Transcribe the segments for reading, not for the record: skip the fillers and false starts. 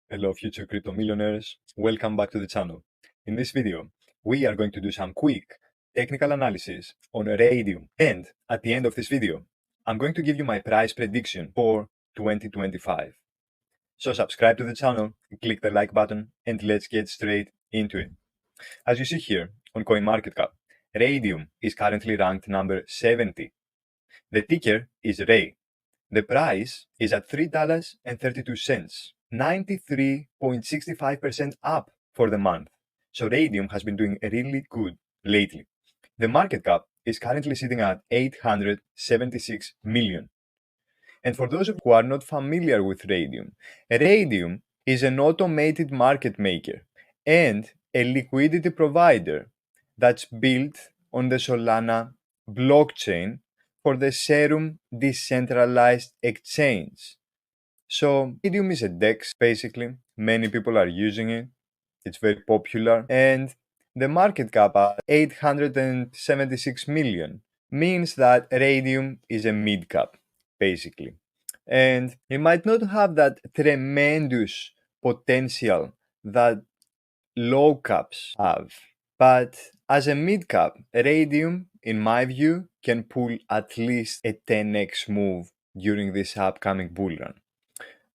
Hello future crypto millionaires, welcome back to the channel. In this video, we are going to do some quick technical analysis on Raydium, and at the end of this video, I'm going to give you my price prediction for 2025. So subscribe to the channel, click the like button, and let's get straight into it. As you see here on CoinMarketCap, Raydium is currently ranked number 70. The ticker is Ray. The price is at $3.32, 93.65% up for the month. So Raydium has been doing really good lately. The market cap is currently sitting at 876 million. And for those of you who are not familiar with Raydium, Raydium is an automated market maker and a liquidity provider that's built on the Solana blockchain for the Serum decentralized exchange. So Raydium is a DEX basically. Many people are using it. It's very popular. And the market cap at 876 million means that Raydium is a mid cap basically. And it might not have that tremendous potential that low caps have. But as a mid cap, Raydium, in my view, can pull at least a 10x move during this upcoming bull run.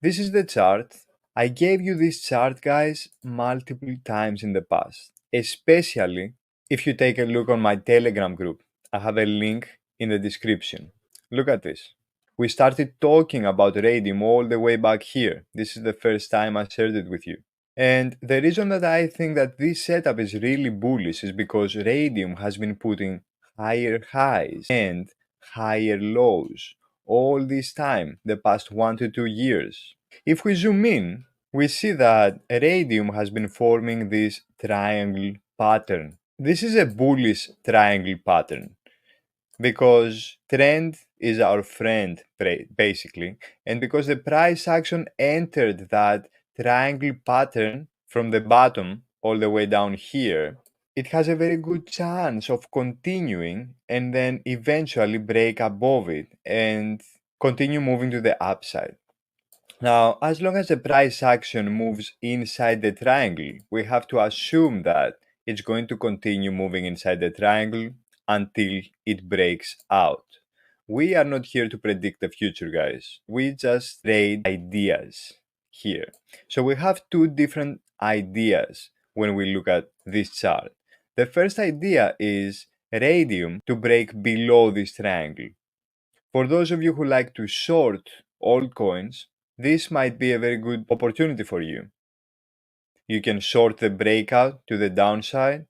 This is the chart. I gave you this chart, guys, multiple times in the past, especially if you take a look on my Telegram group. I have a link in the description. Look at this. We started talking about Raydium all the way back here. This is the first time I shared it with you. And the reason that I think that this setup is really bullish is because Raydium has been putting higher highs and higher lows all this time, the past 1 to 2 years. If we zoom in, we see that Raydium has been forming this triangle pattern. This is a bullish triangle pattern because trend is our friend basically, and because the price action entered that triangle pattern from the bottom all the way down here, it has a very good chance of continuing and then eventually break above it and continue moving to the upside. Now, as long as the price action moves inside the triangle, we have to assume that it's going to continue moving inside the triangle until it breaks out. We are not here to predict the future, guys. We just trade ideas here. So we have two different ideas when we look at this chart. The first idea is Raydium to break below this triangle. For those of you who like to short altcoins, this might be a very good opportunity for you. You can short the breakout to the downside,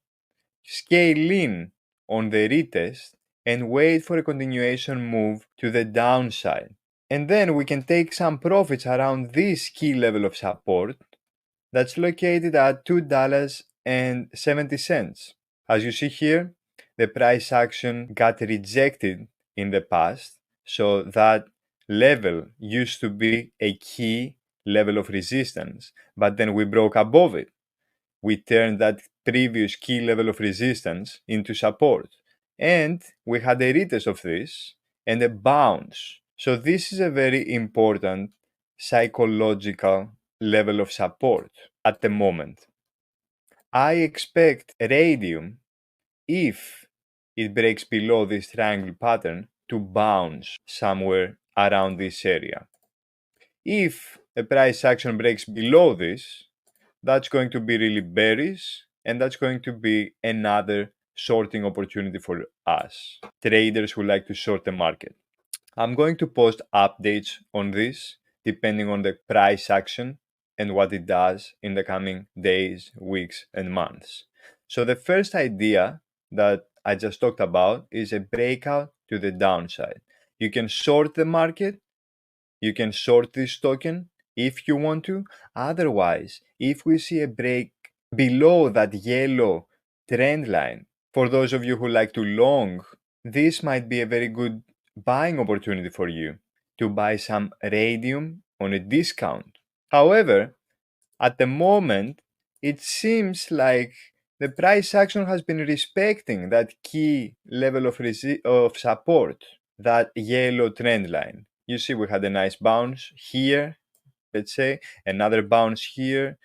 scale in on the retest, and wait for a continuation move to the downside. And then we can take some profits around this key level of support that's located at $2.70. As you see here, the price action got rejected in the past, so that level used to be a key level of resistance, but then we broke above it. We turned that previous key level of resistance into support, and we had a retest of this and a bounce. So this is a very important psychological level of support at the moment. I expect Raydium, if it breaks below this triangle pattern, to bounce somewhere around this area. If a price action breaks below this, that's going to be really bearish, and that's going to be another shorting opportunity for us, traders who like to short the market. I'm going to post updates on this depending on the price action and what it does in the coming days, weeks, and months. So the first idea that I just talked about is a breakout to the downside. You can short the market, you can short this token if you want to. Otherwise, if we see a break below that yellow trend line, for those of you who like to long, this might be a very good buying opportunity for you to buy some Raydium on a discount. However, at the moment, it seems like the price action has been respecting that key level of support, that yellow trend line. You see, we had a nice bounce here let's say, another bounce here,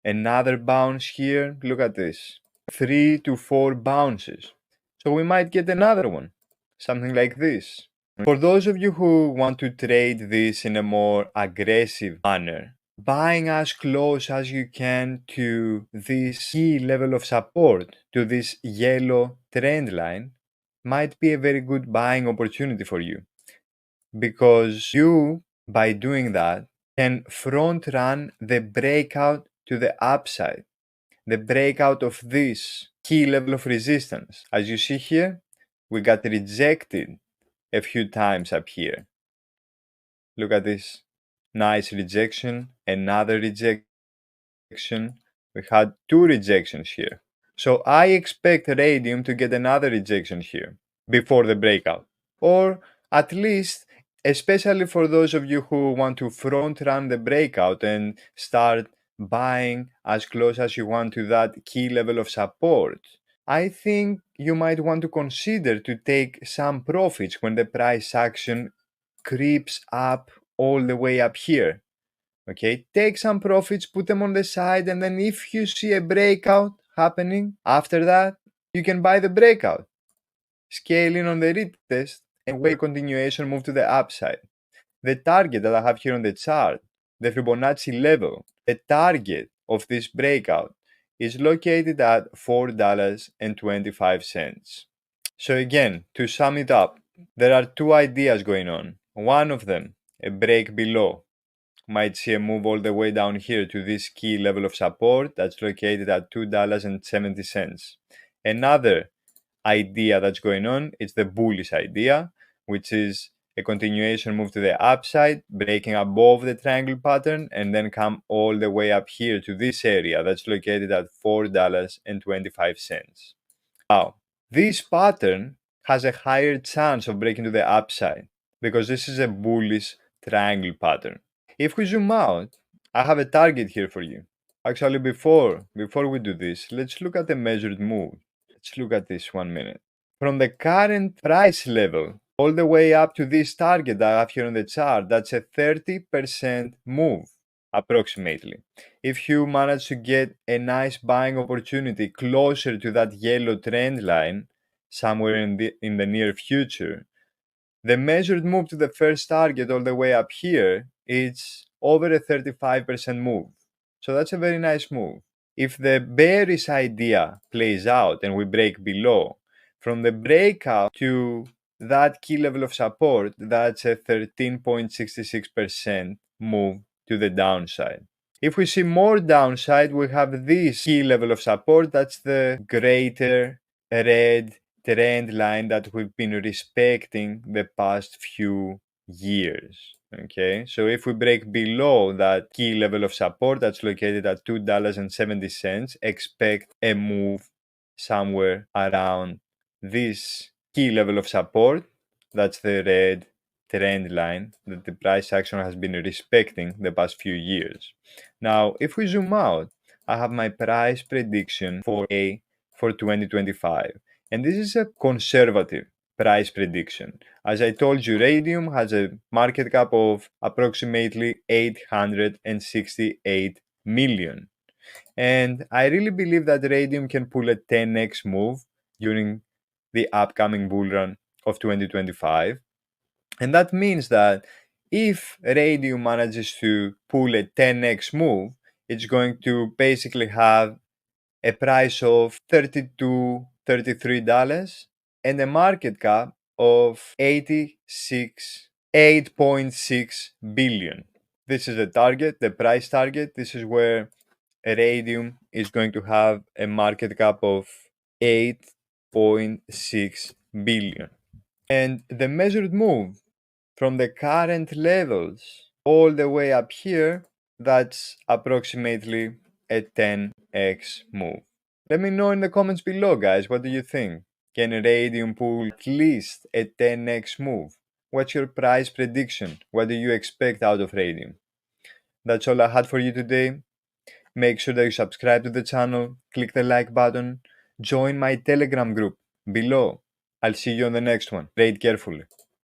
another bounce here. Look at this. 3 to 4 bounces. So we might get another one, something like this. For those of you who want to trade this in a more aggressive manner, buying as close as you can to this key level of support, to this yellow trend line, might be a very good buying opportunity for you. Because you, by doing that, can front run the breakout to the upside, the breakout of this key level of resistance. As you see here, we got rejected a few times up here. Look at this. Nice rejection, another rejection. We had 2 rejections here. So I expect Raydium to get another rejection here before the breakout. Or at least, especially for those of you who want to front run the breakout and start buying as close as you want to that key level of support, I think you might want to consider to take some profits when the price action creeps up all the way up here. Okay, take some profits, put them on the side, and then if you see a breakout happening after that, you can buy the breakout. Scale in on the retest and wait continuation move to the upside. The target that I have here on the chart, the Fibonacci level, the target of this breakout is located at $4.25. So again, to sum it up, there are 2 ideas going on. One of them, a break below, might see a move all the way down here to this key level of support that's located at $2.70. Another idea that's going on is the bullish idea, which is a continuation move to the upside, breaking above the triangle pattern, and then come all the way up here to this area that's located at $4.25. Now, this pattern has a higher chance of breaking to the upside because this is a bullish triangle pattern. If we zoom out, I have a target here for you. Actually, before we do this, let's look at the measured move. Let's look at this 1 minute. From the current price level all the way up to this target that I have here on the chart, that's a 30% move, approximately. If you manage to get a nice buying opportunity closer to that yellow trend line somewhere in the near future, the measured move to the first target all the way up here is over a 35% move. So that's a very nice move. If the bearish idea plays out and we break below, from the breakout to that key level of support, that's a 13.66% move to the downside. If we see more downside, we have this key level of support, that's the greater red trend line that we've been respecting the past few years. Okay, so if we break below that key level of support that's located at $2.70, expect a move somewhere around this key level of support. That's the red trend line that the price action has been respecting the past few years. Now, if we zoom out, I have my price prediction for 2025. And this is a conservative price prediction. As I told you, Raydium has a market cap of approximately 868 million. And I really believe that Raydium can pull a 10x move during the upcoming bull run of 2025. And that means that if Raydium manages to pull a 10x move, it's going to basically have a price of $32, $33 and a market cap of 8.6 billion. This is the target, the price target. This is where Raydium is going to have a market cap of 8.6 billion. And the measured move from the current levels all the way up here, that's approximately a 10x move. Let me know in the comments below, guys, what do you think? Can Raydium pull at least a 10x move? What's your price prediction? What do you expect out of Raydium? That's all I had for you today. Make sure that you subscribe to the channel, click the like button, join my Telegram group below. I'll see you on the next one. Trade carefully.